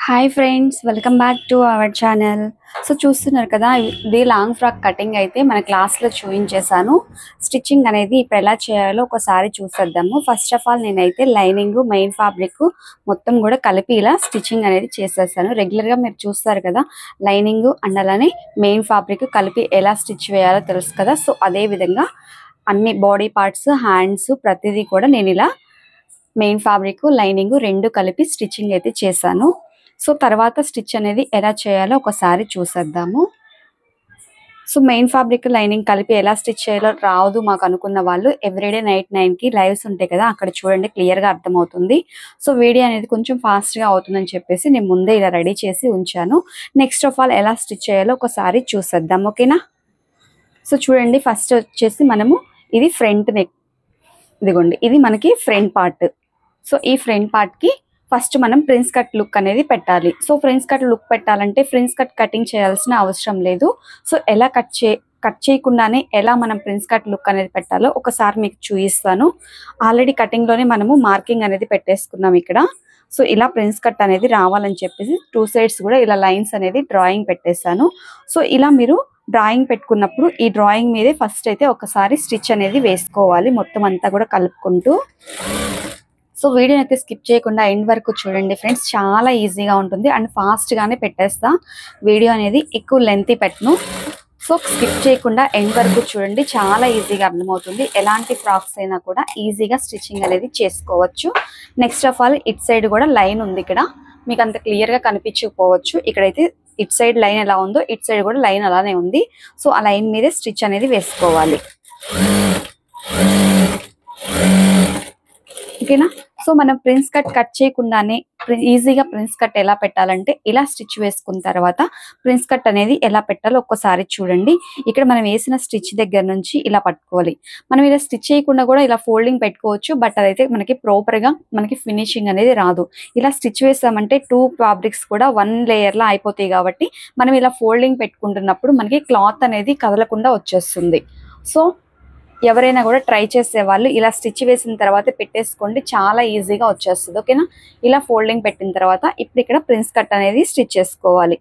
Hi friends, welcome back to our channel. So చూస్తున్నారు కదా, ఇది లాంగ్ ఫ్రాక్ కటింగ్ అయితే మన క్లాస్లో చూపించేశాను. స్టిచ్చింగ్ అనేది ఇప్పుడు ఎలా చేయాలో ఒకసారి చూసేద్దాము. ఫస్ట్ ఆఫ్ ఆల్ నేనైతే లైనింగ్, మెయిన్ ఫ్యాబ్రిక్ మొత్తం కూడా కలిపి ఇలా స్టిచ్చింగ్ అనేది చేసేసాను. రెగ్యులర్గా మీరు చూస్తారు కదా, లైనింగ్ అండ్ అలానే మెయిన్ ఫ్యాబ్రిక్ కలిపి ఎలా స్టిచ్ వేయాలో తెలుసు కదా. సో అదే విధంగా అన్ని బాడీ పార్ట్స్, హ్యాండ్స్ ప్రతిదీ కూడా నేను ఇలా మెయిన్ ఫ్యాబ్రిక్, లైనింగ్ రెండు కలిపి స్టిచ్చింగ్ అయితే చేశాను. సో తర్వాత స్టిచ్ అనేది ఎలా చేయాలో ఒకసారి చూసేద్దాము. సో మెయిన్ ఫ్యాబ్రిక్, లైనింగ్ కలిపి ఎలా స్టిచ్ చేయాలో రాదు మాకు అనుకున్న వాళ్ళు ఎవ్రీడే నైట్ 9కి లైవ్స్ ఉంటాయి కదా, అక్కడ చూడండి, క్లియర్గా అర్థమవుతుంది. సో వీడియో అనేది కొంచెం ఫాస్ట్గా అవుతుందని చెప్పేసి నేను ముందే ఇలా రెడీ చేసి ఉంచాను. నెక్స్ట్ ఆఫ్ ఆల్ ఎలా స్టిచ్ చేయాలో ఒకసారి చూసేద్దాం, ఓకేనా. సో చూడండి, ఫస్ట్ వచ్చేసి మనము ఇది ఫ్రంట్ నెక్, ఇదిగోండి, ఇది మనకి ఫ్రంట్ పార్ట్. సో ఈ ఫ్రంట్ పార్ట్కి ఫస్ట్ మనం ప్రిన్స్ కట్ లుక్ అనేది పెట్టాలి. సో ప్రిన్స్ కట్ లుక్ పెట్టాలంటే ప్రిన్స్ కట్ కటింగ్ చేయాల్సిన అవసరం లేదు. సో ఎలా కట్ చేయకుండానే ఎలా మనం ప్రిన్స్ కట్ లుక్ అనేది పెట్టాలో ఒకసారి మీకు చూపిస్తాను. ఆల్రెడీ కటింగ్లోనే మనము మార్కింగ్ అనేది పెట్టేసుకున్నాం ఇక్కడ. సో ఇలా ప్రిన్స్ కట్ అనేది రావాలని చెప్పేసి 2 సైడ్స్ కూడా ఇలా లైన్స్ అనేది డ్రాయింగ్ పెట్టేశాను. సో ఇలా మీరు డ్రాయింగ్ పెట్టుకున్నప్పుడు ఈ డ్రాయింగ్ మీదే ఫస్ట్ అయితే ఒకసారి స్టిచ్ అనేది వేసుకోవాలి, మొత్తం అంతా కూడా కలుపుకుంటూ. సో వీడియోని అయితే స్కిప్ చేయకుండా ఎండ్ వరకు చూడండి ఫ్రెండ్స్, చాలా ఈజీగా ఉంటుంది అండ్ ఫాస్ట్గానే పెట్టేస్తా. వీడియో అనేది ఎక్కువ లెంతీ పెట్టను. సో స్కిప్ చేయకుండా ఎండ్ వరకు చూడండి, చాలా ఈజీగా అర్థమవుతుంది. ఎలాంటి ఫ్రాక్స్ అయినా కూడా ఈజీగా స్టిచ్చింగ్ అనేది చేసుకోవచ్చు. Next of all it side కూడా లైన్ ఉంది, ఇక్కడ మీకు అంత క్లియర్గా కనిపించకపోవచ్చు. ఇక్కడైతే ఇట్ సైడ్ లైన్ ఎలా ఉందో ఇట్ సైడ్ కూడా లైన్ అలానే ఉంది. సో ఆ లైన్ మీదే స్టిచ్ అనేది వేసుకోవాలి, ఓకేనా. సో మనం ప్రిన్స్ కట్ చేయకుండానే ఈజీగా ప్రిన్స్ కట్ ఎలా పెట్టాలంటే ఇలా స్టిచ్ వేసుకున్న తర్వాత ప్రిన్స్ కట్ అనేది ఎలా పెట్టాలో ఒక్కసారి చూడండి. ఇక్కడ మనం వేసిన స్టిచ్ దగ్గర నుంచి ఇలా పట్టుకోవాలి. మనం ఇలా స్టిచ్ చేయకుండా కూడా ఇలా ఫోల్డింగ్ పెట్టుకోవచ్చు, బట్ అదైతే మనకి ప్రాపర్గా మనకి ఫినిషింగ్ అనేది రాదు. ఇలా స్టిచ్ వేసామంటే 2 ఫ్యాబ్రిక్స్ కూడా 1 లేయర్లా అయిపోతాయి కాబట్టి మనం ఇలా ఫోల్డింగ్ పెట్టుకుంటున్నప్పుడు మనకి క్లాత్ అనేది కదలకుండా వచ్చేస్తుంది. సో ఎవరైనా కూడా ట్రై చేసే వాళ్ళు ఇలా స్టిచ్ వేసిన తర్వాత పెట్టేసుకోండి, చాలా ఈజీగా వచ్చేస్తుంది, ఓకేనా. ఇలా ఫోల్డింగ్ పెట్టిన తర్వాత ఇప్పుడు ఇక్కడ ప్రిన్స్ కట్ అనేది స్టిచ్ చేసుకోవాలి.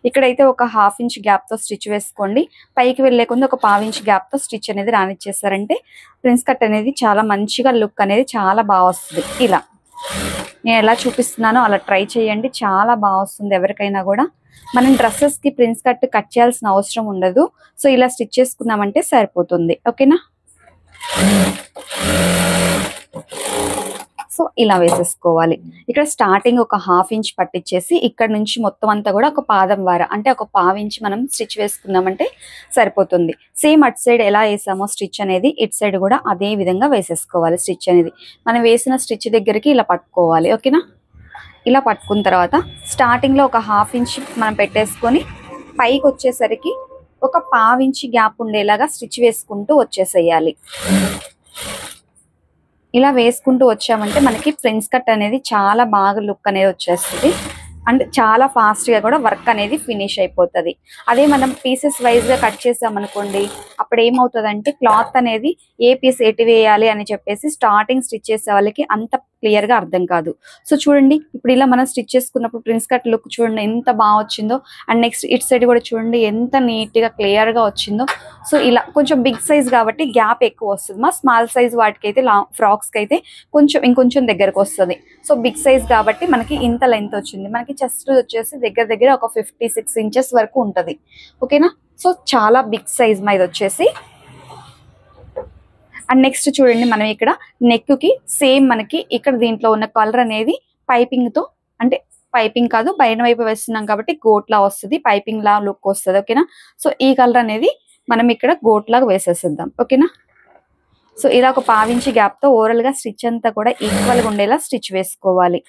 ఇక్కడైతే ఒక 1/2 ఇంచ్ గ్యాప్తో స్టిచ్ వేసుకోండి. పైకి వెళ్ళే కొంది ఒక 1/4 ఇంచ్ గ్యాప్తో స్టిచ్ అనేది రానిచ్చేసారంటే ప్రిన్స్ కట్ అనేది చాలా మంచిగా లుక్ అనేది చాలా బాగా వస్తుంది. ఇలా నేను ఎలా చూపిస్తున్నానో అలా ట్రై చేయండి, చాలా బాగా వస్తుంది. ఎవరికైనా కూడా మనం డ్రెస్సెస్కి ప్రిన్స్ కట్ చేయాల్సిన అవసరం ఉండదు. సో ఇలా స్టిచ్ చేసుకున్నామంటే సరిపోతుంది, ఓకేనా. సో ఇలా వేసేసుకోవాలి. ఇక్కడ స్టార్టింగ్ ఒక 1/2 ఇంచ్ పట్టించేసి ఇక్కడ నుంచి మొత్తం అంతా కూడా ఒక పాదం వార అంటే ఒక 1/4 ఇంచ్ మనం స్టిచ్ వేసుకున్నామంటే సరిపోతుంది. సేమ్ అటు సైడ్ ఎలా వేసామో స్టిచ్ అనేది ఇటు సైడ్ కూడా అదే విధంగా వేసేసుకోవాలి. స్టిచ్ అనేది మనం వేసిన స్టిచ్ దగ్గరికి ఇలా పట్టుకోవాలి, ఓకేనా. ఇలా పట్టుకున్న తర్వాత స్టార్టింగ్లో ఒక 1/2 ఇంచ్ మనం పెట్టేసుకొని పైకి వచ్చేసరికి ఒక 1/4 ఇంచ్ గ్యాప్ ఉండేలాగా స్టిచ్ వేసుకుంటూ వచ్చేసేయాలి. ఇలా వేసుకుంటూ వచ్చామంటే మనకి ప్రిన్స్ కట్ అనేది చాలా బాగా లుక్ అనేది వచ్చేస్తుంది అండ్ చాలా ఫాస్ట్గా కూడా వర్క్ అనేది ఫినిష్ అయిపోతుంది. అదే మనం పీసెస్ వైజ్గా కట్ చేసామనుకోండి, అప్పుడు ఏమవుతుందంటే క్లాత్ అనేది ఏ పీస్ ఎటు వేయాలి అని చెప్పేసి స్టార్టింగ్ స్టిచ్ చేసే వాళ్ళకి అంత క్లియర్గా అర్థం కాదు. సో చూడండి, ఇప్పుడు ఇలా మనం స్టిచ్ చేసుకున్నప్పుడు ప్రిన్స్ కట్ లుక్ చూడండి ఎంత బాగా వచ్చిందో. అండ్ నెక్స్ట్ ఇటు సైడ్ కూడా చూడండి ఎంత నీట్గా క్లియర్గా వచ్చిందో. సో ఇలా కొంచెం బిగ్ సైజ్ కాబట్టి గ్యాప్ ఎక్కువ వస్తుంది. మా స్మాల్ సైజ్ వాటికి అయితే ఫ్రాక్స్కి అయితే ఇంకొంచెం దగ్గరకు వస్తుంది. సో బిగ్ సైజ్ కాబట్టి మనకి ఇంత లెంత్ వచ్చింది. మనకి చెస్ట్ వచ్చేసి దగ్గర ఒక 56 ఇంచెస్ వరకు ఉంటుంది, ఓకేనా. సో చాలా బిగ్ సైజ్ మీద వచ్చేసి. అండ్ నెక్స్ట్ చూడండి, మనం ఇక్కడ నెక్కి సేమ్ మనకి ఇక్కడ దీంట్లో ఉన్న కలర్ అనేది పైపింగ్తో, అంటే పైపింగ్ కాదు పైన వైపు వేస్తున్నాం కాబట్టి గోట్లా వస్తుంది, పైపింగ్ లా లుక్ వస్తుంది, ఓకేనా. సో ఈ కలర్ అనేది మనం ఇక్కడ గోట్ లాగా వేసేసిద్దాం, ఓకేనా. సో ఇలా ఒక 1/4 ఇంచ్ గ్యాప్తో ఓవరాల్గా స్టిచ్ అంతా కూడా ఈక్వల్గా ఉండేలా స్టిచ్ వేసుకోవాలి.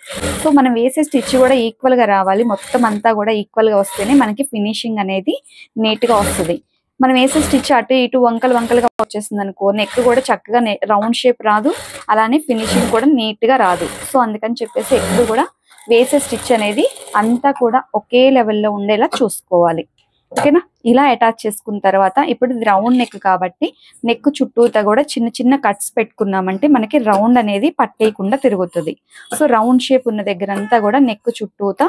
సో మనం వేసే స్టిచ్ కూడా ఈక్వల్గా రావాలి, మొత్తం అంతా కూడా ఈక్వల్గా వస్తేనే మనకి ఫినిషింగ్ అనేది నీట్గా వస్తుంది. మనం వేసే స్టిచ్ అటు ఇటు వంకలుగా వచ్చేస్తుంది అనుకో, నెక్ కూడా చక్కగా రౌండ్ షేప్ రాదు, అలానే ఫినిషింగ్ కూడా నీట్గా రాదు. సో అందుకని చెప్పేసి ఎప్పుడు కూడా వేసే స్టిచ్ అనేది అంతా కూడా ఒకే లెవెల్లో ఉండేలా చూసుకోవాలి. ఓకేనా. ఇలా అటాచ్ చేసుకున్న తర్వాత ఇప్పుడు ఇది రౌండ్ నెక్ కాబట్టి నెక్ చుట్టూతా కూడా చిన్న చిన్న కట్స్ పెట్టుకున్నామంటే మనకి రౌండ్ అనేది పట్టేయకుండా తిరుగుతుంది. సో రౌండ్ షేప్ ఉన్న దగ్గర అంతా కూడా నెక్ చుట్టూతా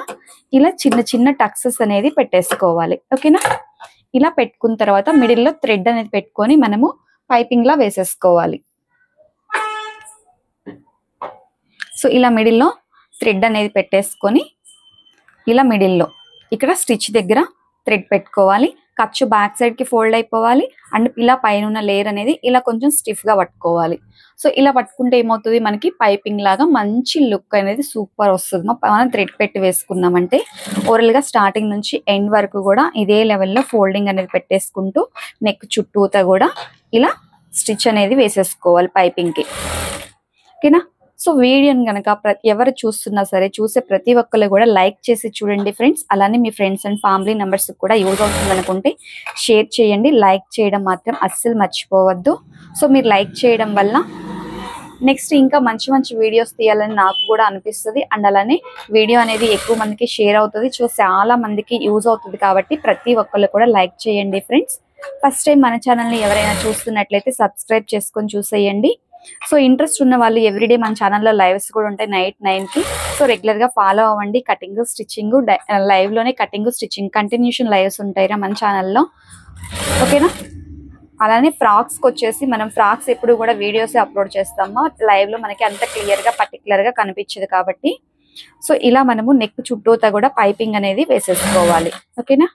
ఇలా చిన్న చిన్న టక్సెస్ అనేది పెట్టేసుకోవాలి. ఓకేనా. ఇలా పెట్టుకున్న తర్వాత మిడిల్లో థ్రెడ్ అనేది పెట్టుకొని మనము పైపింగ్ లా వేసేసుకోవాలి. సో ఇలా మిడిల్లో థ్రెడ్ అనేది పెట్టేసుకొని ఇలా మిడిల్లో ఇక్కడ స్టిచ్ దగ్గర థ్రెడ్ పెట్టుకోవాలి. ఖర్చు బ్యాక్ సైడ్ కి ఫోల్డ్ అయిపోవాలి. అండ్ ఇలా పైన ఉన్న లేయర్ అనేది ఇలా కొంచెం స్టిఫ్ గా పట్టుకోవాలి. సో ఇలా పట్టుకుంటే ఏమవుతుంది, మనకి పైపింగ్ లాగా మంచి లుక్ అనేది సూపర్ వస్తుంది. మనం థ్రెడ్ పెట్టి వేసుకున్నామంటే ఓవరాల్ గా స్టార్టింగ్ నుంచి ఎండ్ వరకు కూడా ఇదే లెవెల్లో ఫోల్డింగ్ అనేది పెట్టేసుకుంటూ నెక్ చుట్టూతా కూడా ఇలా స్టిచ్ అనేది వేసేసుకోవాలి పైపింగ్ కి. ఓకేనా. సో వీడియోని కనుక ఎవరు చూస్తున్నా సరే చూసే ప్రతి ఒక్కరు కూడా లైక్ చేసి చూడండి ఫ్రెండ్స్. అలానే మీ ఫ్రెండ్స్ అండ్ ఫ్యామిలీ మెంబర్స్ కూడా యూజ్ అవుతుంది అనుకుంటే షేర్ చేయండి. లైక్ చేయడం మాత్రం అస్సలు మర్చిపోవద్దు. సో మీరు లైక్ చేయడం వల్ల నెక్స్ట్ ఇంకా మంచి మంచి వీడియోస్ తీయాలని నాకు కూడా అనిపిస్తుంది. అండ్ అలానే వీడియో అనేది ఎక్కువ మందికి షేర్ అవుతుంది. సో చాలా మందికి యూజ్ అవుతుంది కాబట్టి ప్రతి ఒక్కరు కూడా లైక్ చేయండి ఫ్రెండ్స్. ఫస్ట్ టైం మన ఛానల్ని ఎవరైనా చూస్తున్నట్లయితే సబ్స్క్రైబ్ చేసుకొని చూసేయండి. సో ఇంట్రెస్ట్ ఉన్న వాళ్ళు ఎవ్రీడే మన ఛానల్లో లైవ్స్ కూడా ఉంటాయి నైట్ 9కి. సో రెగ్యులర్ గా ఫాలో అవ్వండి. కటింగ్ స్టిచ్చింగ్ లైవ్ లోనే కటింగ్ స్టిచ్చింగ్ కంటిన్యూషన్ లైవ్స్ ఉంటాయిరా మన ఛానల్లో. ఓకేనా. అలానే ఫ్రాక్స్కి వచ్చేసి మనం ఫ్రాక్స్ ఎప్పుడు కూడా వీడియోస్ అప్లోడ్ చేస్తాము. లైవ్ లో మనకి అంత క్లియర్ గా పర్టికులర్ గా కనిపించదు కాబట్టి సో ఇలా మనము నెక్ చుట్టూతా కూడా పైపింగ్ అనేది వేసేసుకోవాలి. ఓకేనా.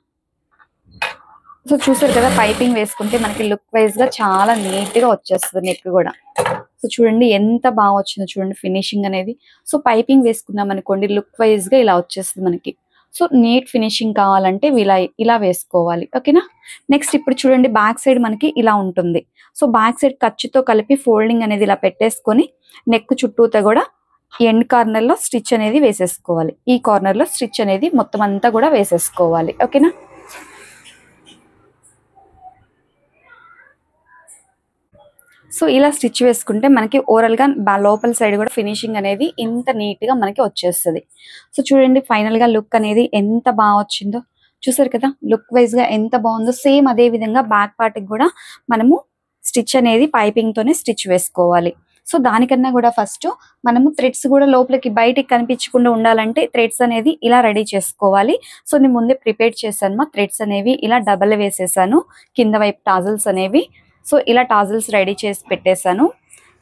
సో చూసారు కదా పైపింగ్ వేసుకుంటే మనకి లుక్ వైజ్ గా చాలా నీట్ గా వచ్చేస్తుంది నెక్ కూడా. సో చూడండి ఎంత బాగా వచ్చిందో చూడండి ఫినిషింగ్ అనేది. సో పైపింగ్ వేసుకున్నాం అనుకోండి లుక్ వైజ్ గా ఇలా వచ్చేస్తుంది మనకి. సో నీట్ ఫినిషింగ్ కావాలంటే ఇలా వేసుకోవాలి. ఓకేనా. నెక్స్ట్ ఇప్పుడు చూడండి బ్యాక్ సైడ్ మనకి ఇలా ఉంటుంది. సో బ్యాక్ సైడ్ ఖర్చుతో కలిపి ఫోల్డింగ్ అనేది ఇలా పెట్టేసుకొని నెక్ చుట్టూతో కూడా ఎండ్ కార్నర్ లో స్టిచ్ అనేది వేసేసుకోవాలి. ఈ కార్నర్ లో స్టిచ్ అనేది మొత్తం అంతా కూడా వేసేసుకోవాలి. ఓకేనా. సో ఇలా స్టిచ్ వేసుకుంటే మనకి ఓవరాల్ గా లోపల సైడ్ కూడా ఫినిషింగ్ అనేది ఇంత నీట్ గా మనకి వచ్చేస్తుంది. సో చూడండి ఫైనల్ గా లుక్ అనేది ఎంత బాగా వచ్చిందో చూసారు కదా. లుక్ వైజ్ గా ఎంత బాగుందో. సేమ్ అదే విధంగా బ్యాక్ పార్ట్ కి కూడా మనము స్టిచ్ అనేది పైపింగ్ తోనే స్టిచ్ వేసుకోవాలి. సో దానికన్నా కూడా ఫస్ట్ మనము థ్రెడ్స్ కూడా లోపలికి బయటికి కనిపించకుండా ఉండాలంటే థ్రెడ్స్ అనేది ఇలా రెడీ చేసుకోవాలి. సో నేను ముందే ప్రిపేర్ చేశాను. థ్రెడ్స్ అనేవి ఇలా డబల్ వేసేసాను కింద వైపు టాజల్స్ అనేవి. సో ఇలా టాజల్స్ రెడీ చేసి పెట్టేశాను.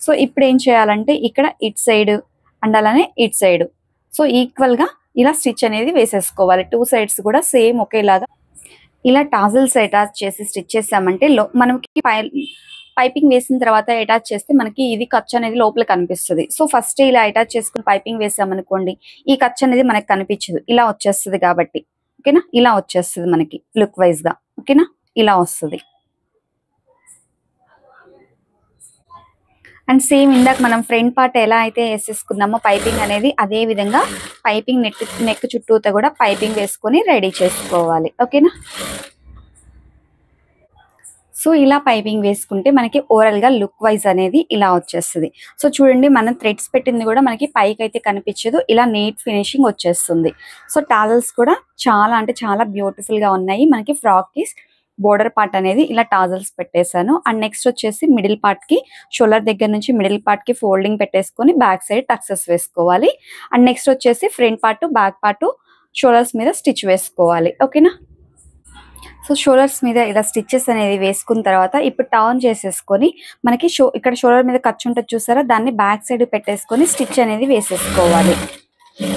సో ఇప్పుడు ఏం చేయాలంటే ఇక్కడ ఇట్ సైడ్ అండ్ అలానే ఇట్ సైడ్ సో ఈక్వల్ గా ఇలా స్టిచ్ అనేది వేసేసుకోవాలి. 2 సైడ్స్ కూడా సేమ్ ఒకేలాగా ఇలా టాజల్స్ అటాచ్ చేసి స్టిచ్ చేసామంటే మనకి పైపింగ్ వేసిన తర్వాత అటాచ్ చేస్తే మనకి ఇది ఖర్చు అనేది లోపల కనిపిస్తుంది. సో ఫస్ట్ ఇలా అటాచ్ చేసుకుని పైపింగ్ వేసామనుకోండి ఈ ఖర్చు అనేది మనకి కనిపించదు. ఇలా వచ్చేస్తుంది కాబట్టి ఓకేనా. ఇలా వచ్చేస్తుంది మనకి లుక్ వైజ్ గా. ఓకేనా. ఇలా వస్తుంది. అండ్ సేమ్ ఇందాక మనం ఫ్రంట్ పార్ట్ ఎలా అయితే వేసేసుకున్నామో పైపింగ్ అనేది అదే విధంగా పైపింగ్ నెక్ చుట్టూతో కూడా పైపింగ్ వేసుకొని రెడీ చేసుకోవాలి. ఓకేనా. సో ఇలా పైపింగ్ వేసుకుంటే మనకి ఓవరాల్ గా లుక్ వైజ్ అనేది ఇలా వచ్చేస్తుంది. సో చూడండి మనం థ్రెడ్స్ పెట్టింది కూడా మనకి పైకి అయితే కనిపించదు. ఇలా నీట్ ఫినిషింగ్ వచ్చేస్తుంది. సో టాజల్స్ కూడా చాలా అంటే చాలా బ్యూటిఫుల్ గా ఉన్నాయి. మనకి ఫ్రాక్ కి బోర్డర్ పార్ట్ అనేది ఇలా టాజల్స్ పెట్టేశాను. అండ్ నెక్స్ట్ వచ్చేసి మిడిల్ పార్ట్ కి షోల్డర్ దగ్గర నుంచి మిడిల్ పార్ట్ కి ఫోల్డింగ్ పెట్టేసుకొని బ్యాక్ సైడ్ టక్సెస్ వేసుకోవాలి. అండ్ నెక్స్ట్ వచ్చేసి front part back part shoulders మీద స్టిచ్ వేసుకోవాలి. ఓకేనా. సో షోల్డర్స్ మీద ఇలా స్టిచెస్ అనేది వేసుకున్న తర్వాత ఇప్పుడు టర్న్ చేసేసుకొని మనకి ఇక్కడ షోల్డర్ మీద ఖర్చు ఉంటుంది చూసారా దాన్ని బ్యాక్ సైడ్ పెట్టేసుకొని స్టిచ్ అనేది వేసేసుకోవాలి.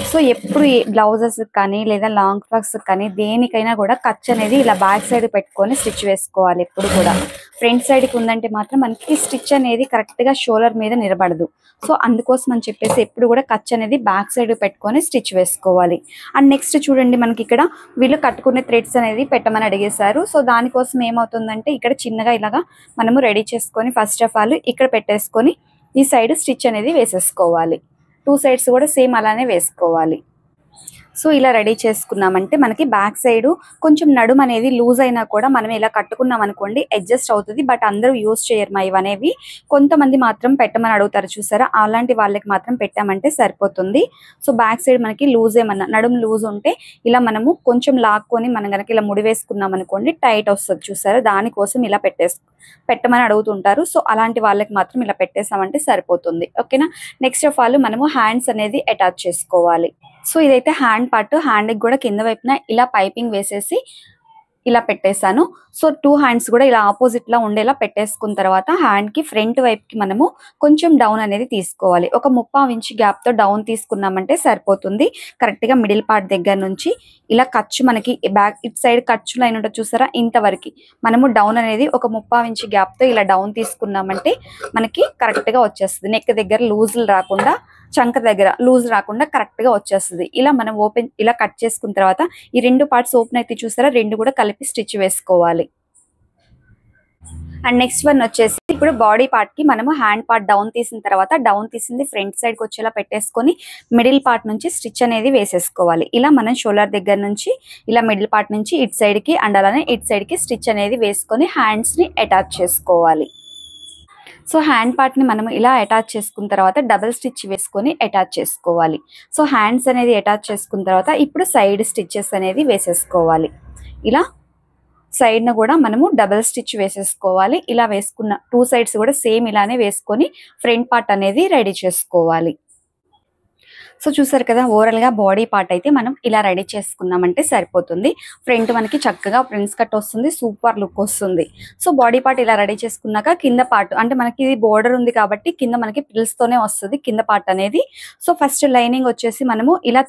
సో ఎప్పుడు బ్లౌజెస్ కానీ లేదా లాంగ్ ఫ్రాక్స్ కానీ దేనికైనా కూడా ఖర్చు అనేది ఇలా బ్యాక్ సైడ్ పెట్టుకొని స్టిచ్ వేసుకోవాలి. ఎప్పుడు కూడా ఫ్రంట్ సైడ్ కి ఉందంటే మాత్రం మనకి స్టిచ్ అనేది కరెక్ట్ గా షోల్డర్ మీద నిలబడదు. సో అందుకోసం అని చెప్పేసి ఎప్పుడు కూడా ఖర్చు అనేది బ్యాక్ సైడ్ పెట్టుకొని స్టిచ్ వేసుకోవాలి. అండ్ నెక్స్ట్ చూడండి మనకి ఇక్కడ వీళ్ళు కట్టుకునే థ్రెడ్స్ అనేది పెట్టమని అడిగేశారు. సో దానికోసం ఏమవుతుందంటే ఇక్కడ చిన్నగా ఇలాగా మనము రెడీ చేసుకొని ఫస్ట్ ఆఫ్ ఆల్ ఇక్కడ పెట్టేసుకొని ఈ సైడ్ స్టిచ్ అనేది వేసేసుకోవాలి. 2 సైడ్స్ కూడా సేమ్ అలానే వేసుకోవాలి. సో ఇలా రెడీ చేసుకున్నామంటే మనకి బ్యాక్ సైడ్ కొంచెం నడుము అనేది లూజ్ అయినా కూడా మనం ఇలా కట్టుకున్నాం అనుకోండి అడ్జస్ట్ అవుతుంది. బట్ అందరూ యూజ్ చేయరు మా ఇవనేవి, కొంతమంది మాత్రం పెట్టమని అడుగుతారు చూసారా, అలాంటి వాళ్ళకి మాత్రం పెట్టామంటే సరిపోతుంది. సో బ్యాక్ సైడ్ మనకి లూజ్ ఏమన్నా నడుము లూజ్ ఉంటే ఇలా మనము కొంచెం లాక్కొని మనం కనుక ఇలా ముడి వేసుకున్నాం అనుకోండి టైట్ వస్తుంది చూసారా, దానికోసం ఇలా పెట్టమని అడుగుతుంటారు. సో అలాంటి వాళ్ళకి మాత్రం ఇలా పెట్టేసామంటే సరిపోతుంది. ఓకేనా. నెక్స్ట్ ఆఫ్ ఆల్ మనము హ్యాండ్స్ అనేది అటాచ్ చేసుకోవాలి. సో ఇదైతే హ్యాండ్ పార్ట్, హ్యాండ్కి కూడా కింద వైపున ఇలా పైపింగ్ వేసేసి ఇలా పెట్టేశాను. సో 2 హ్యాండ్స్ కూడా ఇలా ఆపోజిట్ లా ఉండేలా పెట్టేసుకున్న తర్వాత హ్యాండ్ కి ఫ్రంట్ వైపుకి మనము కొంచెం డౌన్ అనేది తీసుకోవాలి. ఒక 3/4 ఇంచ్ గ్యాప్ తో డౌన్ తీసుకున్నామంటే సరిపోతుంది. కరెక్ట్ గా మిడిల్ పార్ట్ దగ్గర నుంచి ఇలా ఖర్చు మనకి బ్యాక్ ఇట్ సైడ్ ఖర్చు లైన్ ఉంటుంది చూసారా, ఇంతవరకు మనము డౌన్ అనేది ఒక 3/4 ఇంచ్ గ్యాప్ తో ఇలా డౌన్ తీసుకున్నామంటే మనకి కరెక్ట్ గా వచ్చేస్తుంది. నెక్ దగ్గర లూజులు రాకుండా, చంక దగ్గర లూజ్ రాకుండా కరెక్ట్ గా వచ్చేస్తుంది. ఇలా మనం ఓపెన్ ఇలా కట్ చేసుకున్న తర్వాత ఈ 2 పార్ట్స్ ఓపెన్ అయితే చూసారా, 2 కూడా కలిపి స్టిచ్ వేసుకోవాలి. అండ్ నెక్స్ట్ వన్ వచ్చేసి ఇప్పుడు బాడీ పార్ట్ కి మనము హ్యాండ్ పార్ట్ డౌన్ తీసిన తర్వాత డౌన్ తీసింది ఫ్రంట్ సైడ్ కి వచ్చేలా పెట్టేసుకొని మిడిల్ పార్ట్ నుంచి స్టిచ్ అనేది వేసేసుకోవాలి. ఇలా మనం షోల్డర్ దగ్గర నుంచి ఇలా మిడిల్ పార్ట్ నుంచి ఇట్ సైడ్ కి అండ్ అలానే ఇట్ సైడ్ కి స్టిచ్ అనేది వేసుకొని హ్యాండ్స్ ని అటాచ్ చేసుకోవాలి. సో హ్యాండ్ పార్ట్ ని మనం ఇలా అటాచ్ చేసుకున్న తర్వాత డబుల్ స్టిచ్ వేసుకొని అటాచ్ చేసుకోవాలి. సో హ్యాండ్స్ అనేది అటాచ్ చేసుకున్న తర్వాత ఇప్పుడు సైడ్ స్టిచెస్ అనేది వేసేసుకోవాలి. ఇలా సైడ్ ను కూడా మనము డబుల్ స్టిచ్ వేసేసుకోవాలి. ఇలా వేసుకున్న 2 సైడ్స్ కూడా సేమ్ ఇలానే వేసుకొని ఫ్రంట్ పార్ట్ అనేది రెడీ చేసుకోవాలి. సో చూసారు కదా, ఓవరాల్ గా బాడీ పార్ట్ అయితే మనం ఇలా రెడీ చేసుకున్నామంటే సరిపోతుంది. ఫ్రంట్ మనకి చక్కగా ప్రిన్స్ కట్ వస్తుంది, సూపర్ లుక్ వస్తుంది. సో బాడీ పార్ట్ ఇలా రెడీ చేసుకున్నాక కింద పార్ట్ అంటే మనకి ఇది బోర్డర్ ఉంది కాబట్టి కింద మనకి ప్రిల్స్ తోనే వస్తుంది కింద పార్ట్ అనేది. సో ఫస్ట్ లైనింగ్ వచ్చేసి మనము ఇలా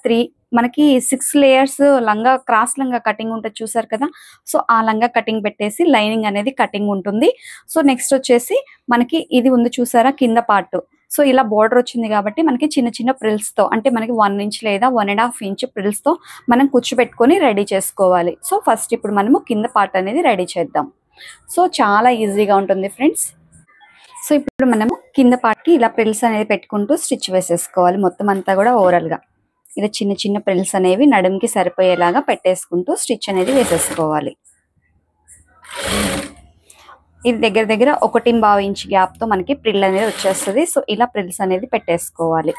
మనకి 6 లేయర్స్ లంగా క్రాస్ లంగా కటింగ్ ఉంటుంది చూసారు కదా, సో ఆ లంగా కటింగ్ పెట్టేసి లైనింగ్ అనేది కటింగ్ ఉంటుంది. సో నెక్స్ట్ వచ్చేసి మనకి ఇది ఉంది చూసారా కింద పార్ట్, సో ఇలా బోర్డర్ వచ్చింది కాబట్టి మనకి చిన్న చిన్న ప్రిల్స్ తో అంటే మనకి 1 ఇంచ్ లేదా 1.5 ఇంచ్ ప్రిల్స్ తో మనం కూర్చోబెట్టుకొని రెడీ చేసుకోవాలి. సో ఫస్ట్ ఇప్పుడు మనము కింద పార్ట్ అనేది రెడీ చేద్దాం. సో చాలా ఈజీగా ఉంటుంది ఫ్రెండ్స్. సో ఇప్పుడు మనము కింద పార్ట్ కి ఇలా ప్రిల్స్ అనేది పెట్టుకుంటూ స్టిచ్ వేసేసుకోవాలి. మొత్తం అంతా కూడా ఓవరాల్ గా ఇలా చిన్న చిన్న ప్రిల్స్ అనేవి నడుముకి సరిపోయేలాగా పెట్టేసుకుంటూ స్టిచ్ అనేది వేసేసుకోవాలి. ఇది దగ్గర దగ్గర 1.5 ఇంచ్ గ్యాప్ తో మనకి ప్రిల్ అనేది వచ్చేస్తుంది. సో ఇలా ప్రిల్స్ అనేది పెట్టేసుకోవాలి.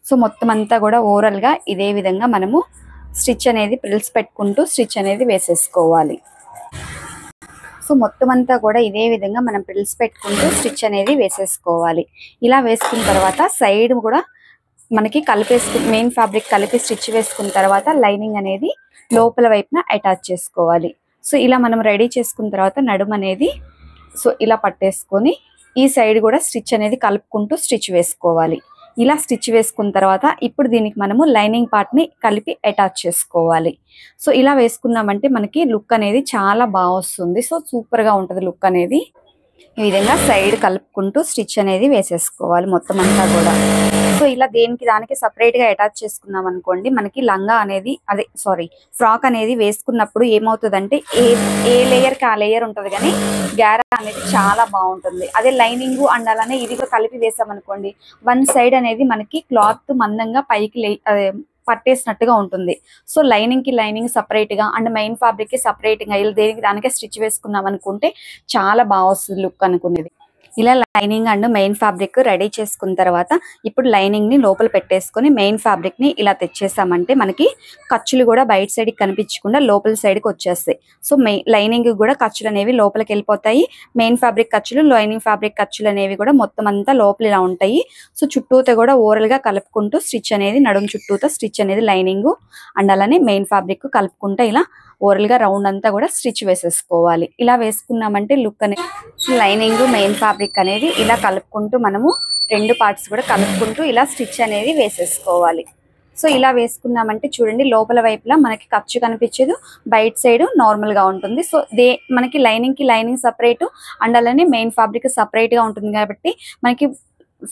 సో మొత్తం అంతా కూడా ఓవరాల్ గా ఇదే విధంగా మనము స్టిచ్ అనేది ప్రిల్స్ పెట్టుకుంటూ స్టిచ్ అనేది వేసేసుకోవాలి. సో మొత్తం అంతా కూడా ఇదే విధంగా మనం ప్రిల్స్ పెట్టుకుంటూ స్టిచ్ అనేది వేసేసుకోవాలి. ఇలా వేసుకున్న తర్వాత సైడ్ కూడా మనకి మెయిన్ ఫ్యాబ్రిక్ కలిపి స్టిచ్ వేసుకున్న తర్వాత లైనింగ్ అనేది లోపల వైపున అటాచ్ చేసుకోవాలి. సో ఇలా మనం రెడీ చేసుకున్న తర్వాత నడుము అనేది సో ఇలా పట్టేసుకొని ఈ సైడ్ కూడా స్టిచ్ అనేది కలుపుకుంటూ స్టిచ్ వేసుకోవాలి. ఇలా స్టిచ్ వేసుకున్న తర్వాత ఇప్పుడు దీనికి మనము లైనింగ్ పార్ట్ ని కలిపి అటాచ్ చేసుకోవాలి. సో ఇలా వేసుకున్నామంటే మనకి లుక్ అనేది చాలా బాగా వస్తుంది. సో సూపర్ గా ఉంటుంది లుక్ అనేది. ఈ విధంగా సైడ్ కలుపుకుంటూ స్టిచ్ అనేది వేసేసుకోవాలి మొత్తం అంతా కూడా. సో ఇలా దానికి సపరేట్ గా అటాచ్ చేసుకున్నాం అనుకోండి మనకి లంగా అనేది ఫ్రాక్ అనేది వేసుకున్నప్పుడు ఏమవుతుందంటే ఏ లేయర్ కి ఆ లేయర్ ఉంటది కానీ గ్యారా అనేది చాలా బాగుంటుంది. అదే లైనింగ్ అండ్ అలానే ఇది కలిపి వేసామనుకోండి వన్ సైడ్ అనేది మనకి క్లాత్ మందంగా పైకి పట్టేసినట్టుగా ఉంటుంది. సో లైనింగ్ కి లైనింగ్ సపరేట్ గా అండ్ మెయిన్ ఫ్యాబ్రిక్ కి సపరేట్ గా ఇలా దానికే స్టిచ్ వేసుకున్నాం అనుకుంటే చాలా బాగా వస్తుంది లుక్ అనుకునేది. ఇలా lining and main fabric ready చేసుకున్న తర్వాత ఇప్పుడు లైనింగ్ ని లోపల పెట్టేసుకొని మెయిన్ ఫ్యాబ్రిక్ ని ఇలా తెచ్చేసామంటే మనకి ఖర్చులు కూడా బయట సైడ్ కి కనిపించకుండా లోపల సైడ్ కి వచ్చేస్తాయి. సో లైనింగ్ కూడా ఖర్చులు అనేవి లోపలికి వెళ్ళిపోతాయి. మెయిన్ ఫ్యాబ్రిక్ ఖర్చులు లైనింగ్ ఫ్యాబ్రిక్ ఖర్చులు అనేవి కూడా మొత్తం అంతా లోపల ఇలా ఉంటాయి. సో చుట్టూతో కూడా ఓవరాల్ గా కలుపుకుంటూ స్టిచ్ అనేది నడుము చుట్టూతో స్టిచ్ అనేది లైనింగ్ అండ్ అలానే మెయిన్ ఫ్యాబ్రిక్ కలుపుకుంటూ ఇలా ఓవరాల్ గా రౌండ్ అంతా కూడా స్టిచ్ వేసేసుకోవాలి. ఇలా వేసుకున్నామంటే లుక్ అనేది లైనింగ్ మెయిన్ ఫ్యాబ్రిక్ అనేది ఇలా కలుపుకుంటూ మనము 2 పార్ట్స్ కూడా కలుపుకుంటూ ఇలా స్టిచ్ అనేది వేసేసుకోవాలి. సో ఇలా వేసుకున్నామంటే చూడండి లోపల వైపులా మనకి ఖర్చు కనిపించదు, బయట సైడ్ నార్మల్ గా ఉంటుంది. సో మనకి లైనింగ్ కి లైనింగ్ సపరేట్ అండ్ అలానే మెయిన్ ఫ్యాబ్రిక్ సపరేట్ గా ఉంటుంది కాబట్టి మనకి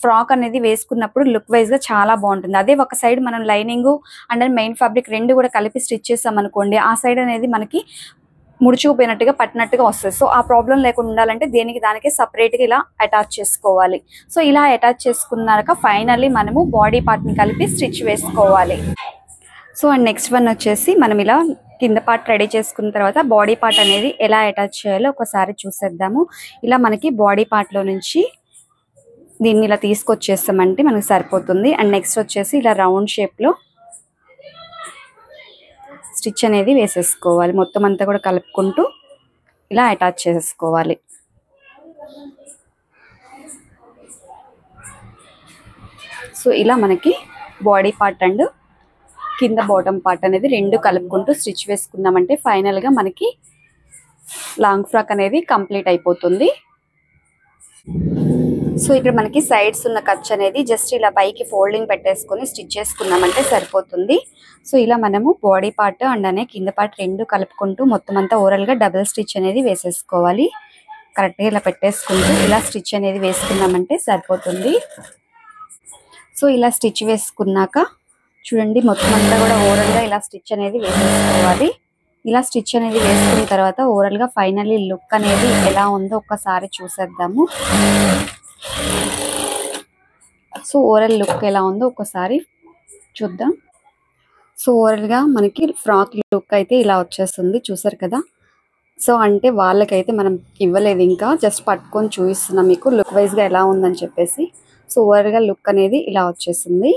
ఫ్రాక్ అనేది వేసుకున్నప్పుడు లుక్ వైజ్ గా చాలా బాగుంటుంది. అదే ఒక సైడ్ మనం లైనింగ్ అండ్ మెయిన్ ఫ్యాబ్రిక్ 2 కూడా కలిపి స్టిచ్ చేసాం అనుకోండి ఆ సైడ్ అనేది మనకి ముడుచుకుపోయినట్టుగా పట్టినట్టుగా వస్తుంది. సో ఆ ప్రాబ్లం లేకుండా ఉండాలంటే దేనికి దానికి సపరేట్గా ఇలా అటాచ్ చేసుకోవాలి. సో ఇలా అటాచ్ చేసుకున్నాక ఫైనల్లీ మనము బాడీ పార్ట్ని కలిపి స్టిచ్ వేసుకోవాలి. సో అండ్ నెక్స్ట్ వన్ వచ్చేసి మనం ఇలా కింద పార్ట్ రెడీ చేసుకున్న తర్వాత బాడీ పార్ట్ అనేది ఎలా అటాచ్ చేయాలో ఒకసారి చూసేద్దాము. ఇలా మనకి బాడీ పార్ట్లో నుంచి దీన్ని ఇలా తీసుకొచ్చేస్తామంటే మనకి సరిపోతుంది. అండ్ నెక్స్ట్ వచ్చేసి ఇలా రౌండ్ షేప్లో స్టిచ్ అనేది వేసేసుకోవాలి. మొత్తం అంతా కూడా కలుపుకుంటూ ఇలా అటాచ్ చేసుకోవాలి. సో ఇలా మనకి బాడీ పార్ట్ అండ్ కింద బాటమ్ పార్ట్ అనేది రెండు కలుపుకుంటూ స్టిచ్ వేసుకున్నామంటే ఫైనల్గా మనకి లాంగ్ ఫ్రాక్ అనేది కంప్లీట్ అయిపోతుంది. సో ఇక్కడ మనకి సైడ్స్ ఉన్న ఖర్చు అనేది జస్ట్ ఇలా పైకి ఫోల్డింగ్ పెట్టేసుకొని స్టిచ్ చేసుకున్నామంటే సరిపోతుంది. సో ఇలా మనము బాడీ పార్ట్ అండ్ అనే కింద పార్ట్ రెండు కలుపుకుంటూ మొత్తం అంతా ఓవరాల్గా డబుల్ స్టిచ్ అనేది వేసేసుకోవాలి. కరెక్ట్గా ఇలా పెట్టేసుకుంటూ ఇలా స్టిచ్ అనేది వేసుకున్నామంటే సరిపోతుంది. సో ఇలా స్టిచ్ వేసుకున్నాక చూడండి మొత్తం అంతా కూడా ఓవరాల్గా ఇలా స్టిచ్ అనేది వేసేసుకోవాలి. ఇలా స్టిచ్ అనేది వేసుకున్న తర్వాత ఓవరాల్గా ఫైనల్లీ లుక్ అనేది ఎలా ఉందో ఒక్కసారి చూసేద్దాము. సో ఓవరాల్ లుక్ ఎలా ఉందో ఒకసారి చూద్దాం. సో ఓవరాల్గా మనకి ఫ్రాక్ లుక్ అయితే ఇలా వచ్చేస్తుంది, చూసారు కదా. సో అంటే వాళ్ళకైతే మనం ఇవ్వలేదు, ఇంకా జస్ట్ పట్టుకొని చూపిస్తున్నాం మీకు లుక్ వైజ్గా ఎలా ఉందని చెప్పేసి. సో ఓవరాల్గా లుక్ అనేది ఇలా వచ్చేసింది.